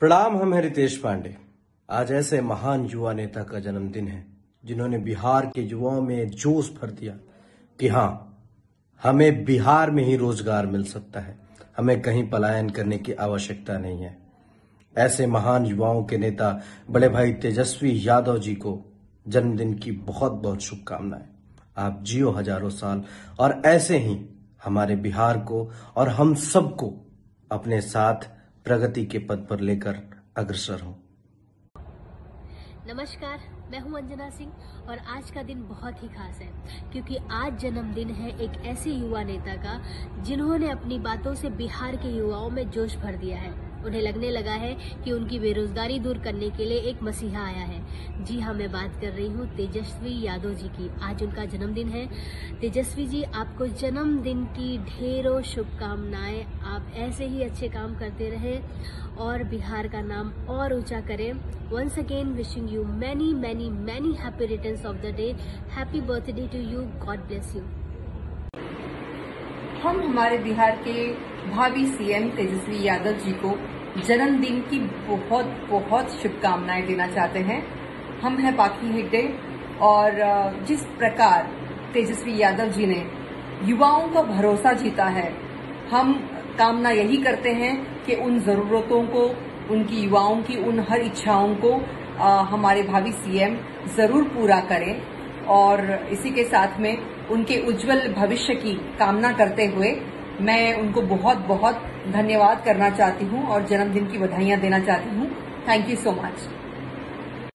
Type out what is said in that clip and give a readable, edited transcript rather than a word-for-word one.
प्रणाम, हम हैं रितेश पांडे। आज ऐसे महान युवा नेता का जन्मदिन है जिन्होंने बिहार के युवाओं में जोश भर दिया कि हाँ, हमें बिहार में ही रोजगार मिल सकता है, हमें कहीं पलायन करने की आवश्यकता नहीं है। ऐसे महान युवाओं के नेता बड़े भाई तेजस्वी यादव जी को जन्मदिन की बहुत बहुत शुभकामनाएं। आप जियो हजारों साल और ऐसे ही हमारे बिहार को और हम सबको अपने साथ प्रगति के पद पर लेकर अग्रसर हो। नमस्कार, मैं हूं अंजना सिंह और आज का दिन बहुत ही खास है क्योंकि आज जन्मदिन है एक ऐसे युवा नेता का जिन्होंने अपनी बातों से बिहार के युवाओं में जोश भर दिया है। उन्हें लगने लगा है कि उनकी बेरोजगारी दूर करने के लिए एक मसीहा आया है। जी हाँ, मैं बात कर रही हूँ तेजस्वी यादव जी की। आज उनका जन्मदिन है। तेजस्वी जी, आपको जन्मदिन की ढेरों शुभकामनाएं। आप ऐसे ही अच्छे काम करते रहें और बिहार का नाम और ऊंचा करें। Once again wishing you many many many happy returns of the day. Happy birthday to you. God bless you. हम हमारे बिहार के भावी सीएम तेजस्वी यादव जी को जन्मदिन की बहुत बहुत शुभकामनाएं देना चाहते हैं। हम हैं पाखी हेगड़े और जिस प्रकार तेजस्वी यादव जी ने युवाओं का भरोसा जीता है, हम कामना यही करते हैं कि उन जरूरतों को, उनकी युवाओं की उन हर इच्छाओं को हमारे भावी सीएम जरूर पूरा करें और इसी के साथ में उनके उज्जवल भविष्य की कामना करते हुए मैं उनको बहुत बहुत धन्यवाद करना चाहती हूं और जन्मदिन की बधाइयां देना चाहती हूं। Thank you so much.